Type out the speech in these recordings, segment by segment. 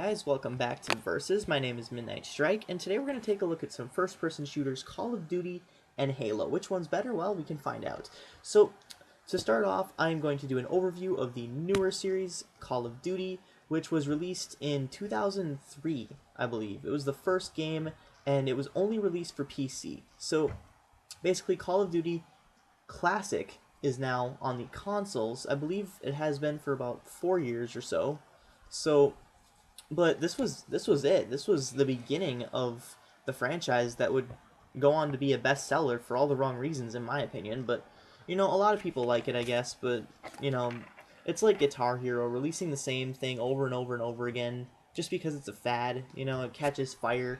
guys, welcome back to Versus. My name is Midnight Strike, and today we're going to take a look at some first-person shooters, Call of Duty and Halo. Which one's better? Well, we can find out. So, to start off, I'm going to do an overview of the newer series, Call of Duty, which was released in 2003, I believe. It was the first game, and it was only released for PC. So, basically, Call of Duty Classic is now on the consoles. I believe it has been for about 4 years or so. But this was it. This was the beginning of the franchise that would go on to be a bestseller for all the wrong reasons, in my opinion. But a lot of people like it, I guess. But it's like Guitar Hero releasing the same thing over and over and over again just because it's a fad. It catches fire.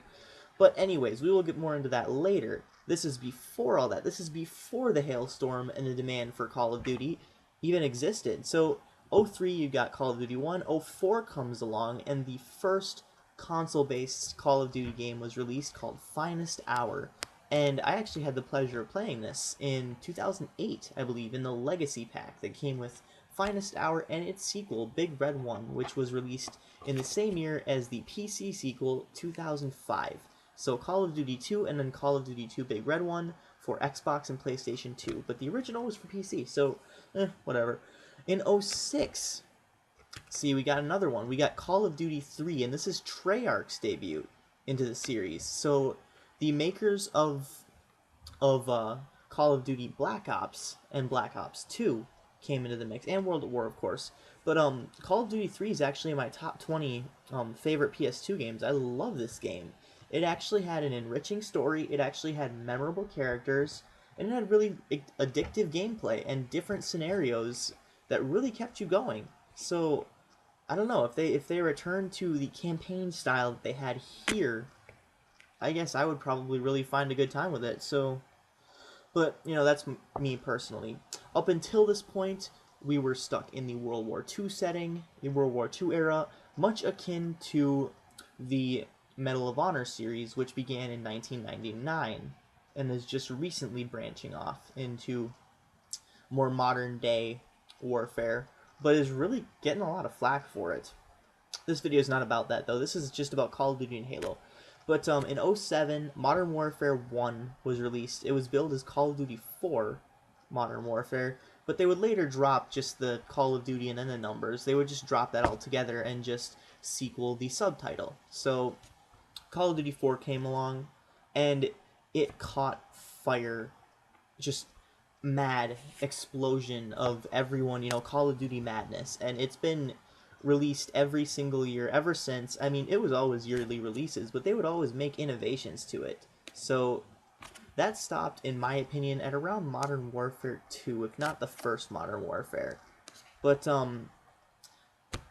But anyways, we will get more into that later. This is before all that. This is before the hailstorm and the demand for Call of Duty even existed. So 03, you got Call of Duty 1, 04 comes along, and the first console-based Call of Duty game was released called Finest Hour. And I actually had the pleasure of playing this in 2008, I believe, in the Legacy Pack that came with Finest Hour and its sequel, Big Red 1, which was released in the same year as the PC sequel, 2005. So Call of Duty 2 and then Call of Duty 2 Big Red 1 for Xbox and PlayStation 2. But the original was for PC, so whatever. In 06, see, we got another one. We got Call of Duty 3, and this is Treyarch's debut into the series. So the makers of Call of Duty Black Ops and Black Ops 2 came into the mix, and World at War, of course. But Call of Duty 3 is actually in my top 20 favorite PS2 games. I love this game. It actually had an enriching story, it actually had memorable characters, and it had really addictive gameplay and different scenarios that really kept you going. So I don't know, if they return to the campaign style that they had here, I guess I would probably really find a good time with it. So, but that's me personally. Up until this point, we were stuck in the World War II setting, the World War II era, much akin to the Medal of Honor series, which began in 1999 and is just recently branching off into more modern day warfare, but is really getting a lot of flack for it. This video is not about that, though. This is just about Call of Duty and Halo. But in 07, Modern Warfare 1 was released. It was billed as Call of Duty 4 Modern Warfare, but they would later drop just the Call of Duty and then the numbers. They would just drop that all together and just sequel the subtitle. So Call of Duty 4 came along, and it caught fire. Just mad explosion of everyone, Call of Duty madness, and it's been released every single year ever since. I mean, it was always yearly releases, but they would always make innovations to it. So that stopped, in my opinion, at around Modern Warfare 2, if not the first Modern Warfare. But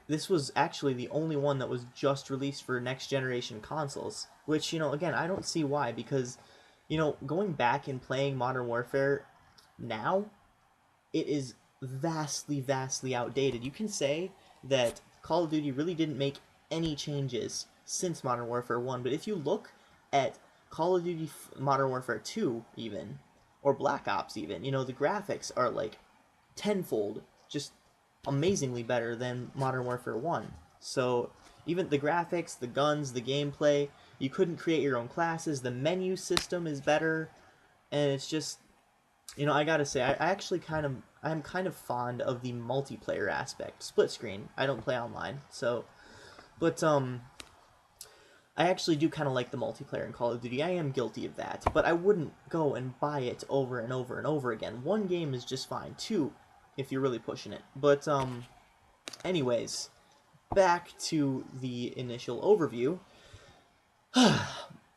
this was actually the only one that was just released for next generation consoles, which, again, I don't see why, because going back and playing Modern Warfare now, it is vastly outdated. You can say that Call of Duty really didn't make any changes since Modern Warfare 1, but if you look at Call of Duty Modern Warfare 2 even, or Black Ops even, the graphics are like tenfold, just amazingly better than Modern Warfare 1. So even the graphics, the guns, the gameplay, you couldn't create your own classes, the menu system is better, and it's just, I gotta say, I'm kind of fond of the multiplayer aspect. Split screen. I don't play online, so, but I actually do kind of like the multiplayer in Call of Duty. I am guilty of that, but I wouldn't go and buy it over and over and over again. One game is just fine. Two, if you're really pushing it. But anyways, back to the initial overview.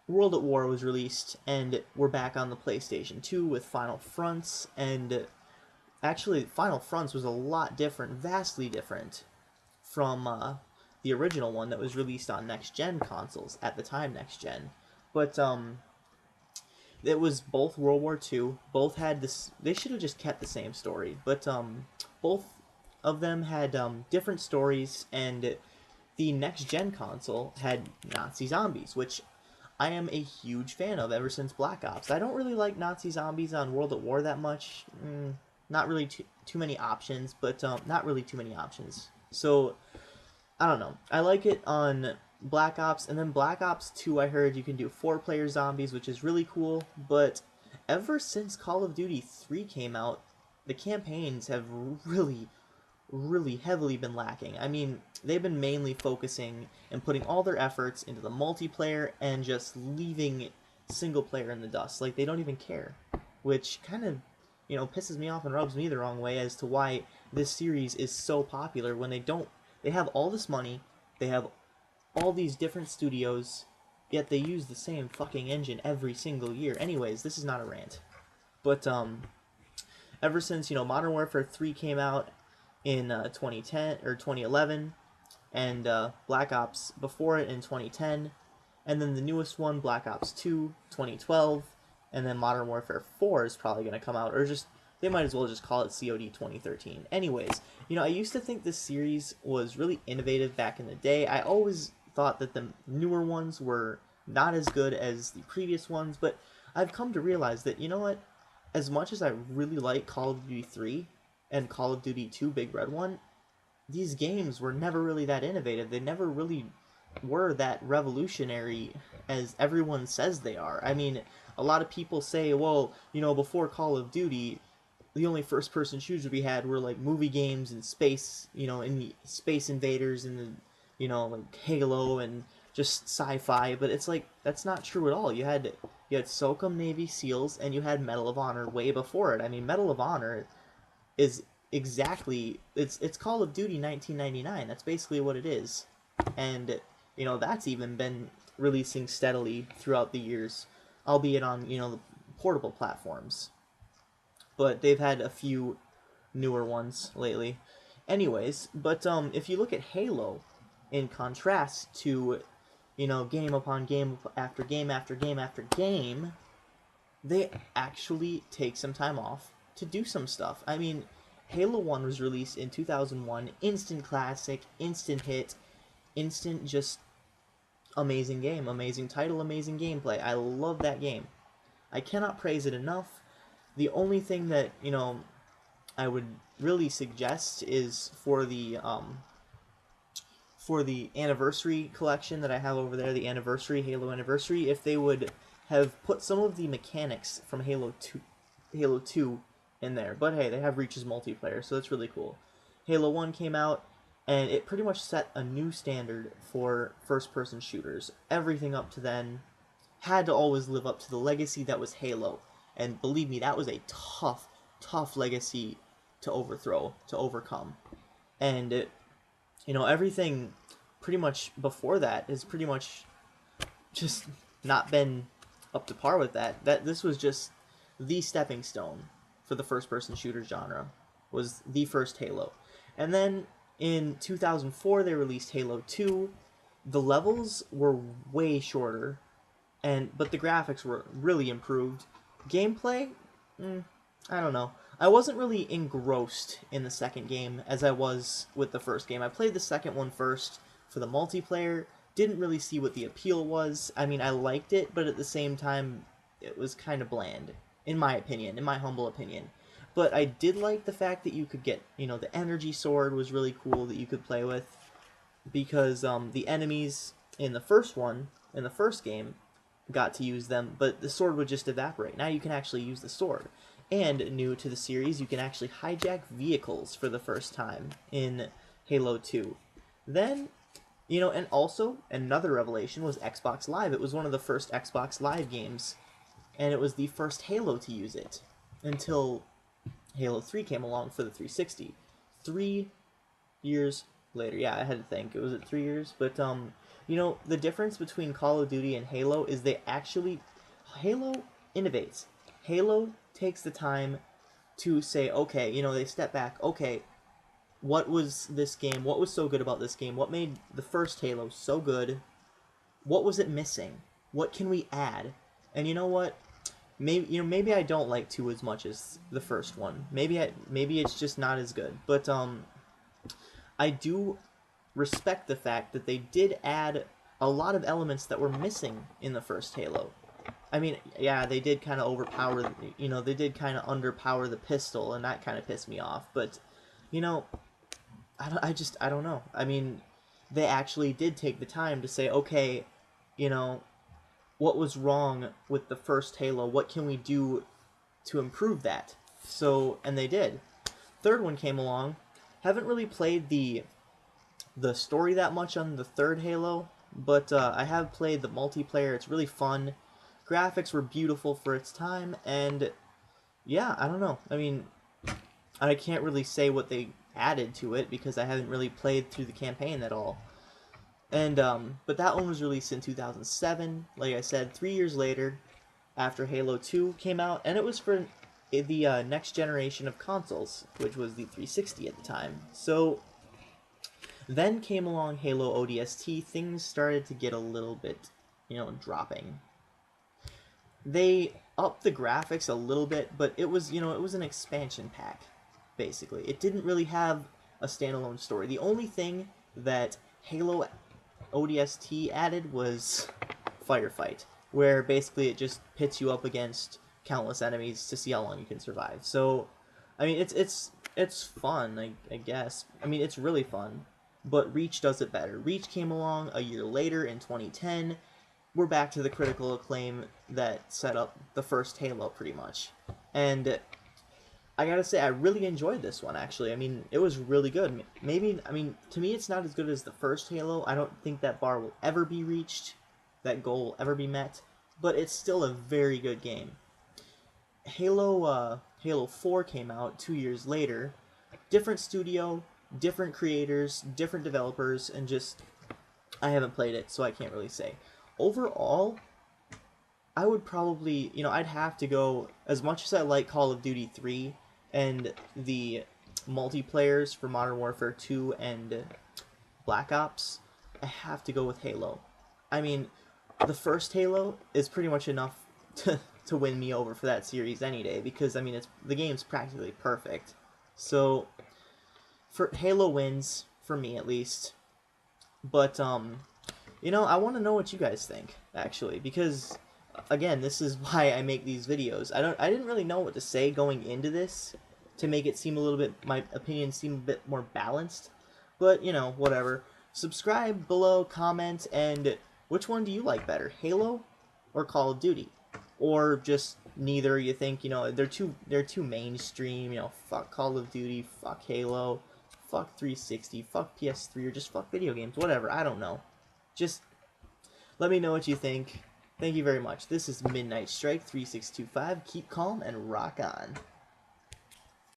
World at War was released, and we're back on the PlayStation 2 with Final Fronts, and actually Final Fronts was a lot different, vastly different from the original one that was released on next-gen consoles, at the time next-gen. But it was both World War II, both had this, they should have just kept the same story, but both of them had different stories, and the next-gen console had Nazi zombies, which I am a huge fan of ever since Black Ops. I don't really like Nazi zombies on World at War that much. Not really too many options, but not really too many options. So I don't know. I like it on Black Ops, and then Black Ops 2, I heard you can do 4-player zombies, which is really cool, but ever since Call of Duty 3 came out, the campaigns have really, really heavily been lacking. I mean, they've been mainly focusing and putting all their efforts into the multiplayer and just leaving single player in the dust. Like, they don't even care, which kind of, pisses me off and rubs me the wrong way as to why this series is so popular when they have all this money, they have all these different studios, yet they use the same fucking engine every single year. Anyways, this is not a rant. But ever since, Modern Warfare 3 came out in 2010 or 2011, and Black Ops before it in 2010, and then the newest one, Black Ops 2, 2012, and then Modern Warfare 4 is probably going to come out, or just they might as well just call it COD 2013. Anyways, I used to think this series was really innovative back in the day. I always thought that the newer ones were not as good as the previous ones, but I've come to realize that, you know what? As much as I really like Call of Duty 3 and Call of Duty 2 Big Red One, these games were never really that innovative. They never really were that revolutionary as everyone says they are. I mean, a lot of people say, well, before Call of Duty, the only first-person shooters we had were like movie games and space, in the Space Invaders and the, like Halo and just sci-fi. But it's like that's not true at all. You had SOCOM Navy SEALs and you had Medal of Honor way before it. I mean, Medal of Honor is exactly it's Call of Duty 1999. That's basically what it is, and that's even been releasing steadily throughout the years, albeit on the portable platforms. But they've had a few newer ones lately. Anyways, but if you look at Halo, in contrast to game upon game after game after game after game, they actually take some time off to do some stuff. I mean, Halo 1 was released in 2001, instant classic, instant hit, instant just amazing game, amazing title, amazing gameplay. I love that game. I cannot praise it enough. The only thing that, I would really suggest is for the anniversary collection that I have over there, the anniversary, Halo Anniversary, if they would have put some of the mechanics from Halo 2 in there. But hey, they have Reach's multiplayer, so that's really cool. Halo 1 came out, and it pretty much set a new standard for first-person shooters. Everything up to then had to always live up to the legacy that was Halo. And believe me, that was a tough, tough legacy to overcome. And everything pretty much before that has pretty much just not been up to par with that. This was just the stepping stone for the first-person shooter genre, was the first Halo. And then in 2004, they released Halo 2. The levels were way shorter, but the graphics were really improved. Gameplay, I don't know. I wasn't really engrossed in the second game as I was with the first game. I played the second one first for the multiplayer, didn't really see what the appeal was. I mean, I liked it, but at the same time, it was kind of bland, in my opinion, in my humble opinion. But I did like the fact that you could get, the energy sword was really cool that you could play with, because the enemies in the first game, got to use them, but the sword would just evaporate. Now you can actually use the sword. And new to the series, you can actually hijack vehicles for the first time in Halo 2. Then, and also another revelation was Xbox Live. It was one of the first Xbox Live games, and it was the first Halo to use it until Halo 3 came along for the 360. 3 years later. Yeah, I had to think. Was it 3 years? But, the difference between Call of Duty and Halo is Halo innovates. Halo takes the time to say, okay, they step back, okay, what was this game? What was so good about this game? What made the first Halo so good? What was it missing? What can we add? And you know what? Maybe I don't like 2 as much as the first one. Maybe it's just not as good. But I do respect the fact that they did add a lot of elements that were missing in the first Halo. I mean, yeah, they did kind of overpower, they did kind of underpower the pistol, and that kind of pissed me off. But, I don't know. I mean, they actually did take the time to say, okay, you know, what was wrong with the first Halo? What can we do to improve that? So, and they did. Third one came along. Haven't really played the story that much on the third Halo, but I have played the multiplayer. It's really fun. Graphics were beautiful for its time, and yeah, I don't know. I mean, I can't really say what they added to it because I haven't really played through the campaign at all. And but that one was released in 2007. Like I said, 3 years later, after Halo 2 came out, and it was for the next generation of consoles, which was the 360 at the time. So then came along Halo ODST. Things started to get a little bit, dropping. They upped the graphics a little bit, but it was, it was an expansion pack, basically. It didn't really have a standalone story. The only thing that Halo ODST added was Firefight, where basically it just pits you up against countless enemies to see how long you can survive. So, I mean, it's fun, I guess. I mean, it's really fun, but Reach does it better. Reach came along a year later in 2010. We're back to the critical acclaim that set up the first Halo, pretty much. And I gotta say, I really enjoyed this one, actually. I mean, it was really good. Maybe, I mean, to me, it's not as good as the first Halo. I don't think that bar will ever be reached, that goal will ever be met, but it's still a very good game. Halo 4 came out 2 years later. Different studio, different creators, different developers, and just, I haven't played it, so I can't really say. Overall, I would probably, I'd have to go, as much as I like Call of Duty 3 and the multiplayers for Modern Warfare 2 and Black Ops, I have to go with Halo. I mean, the first Halo is pretty much enough to win me over for that series any day, because, I mean, the game's practically perfect. So, for Halo wins, for me at least. But, I want to know what you guys think, actually, because again, this is why I make these videos. I didn't really know what to say going into this to make it seem a little bit, my opinion seem a bit more balanced, but whatever. Subscribe below, comment, and which one do you like better, Halo or Call of Duty? Or just neither? You think, they're too mainstream, fuck Call of Duty, fuck Halo, fuck 360, fuck PS3, or just fuck video games, whatever, I don't know. Just let me know what you think. Thank you very much. This is Midnight Strike 3625. Keep calm and rock on.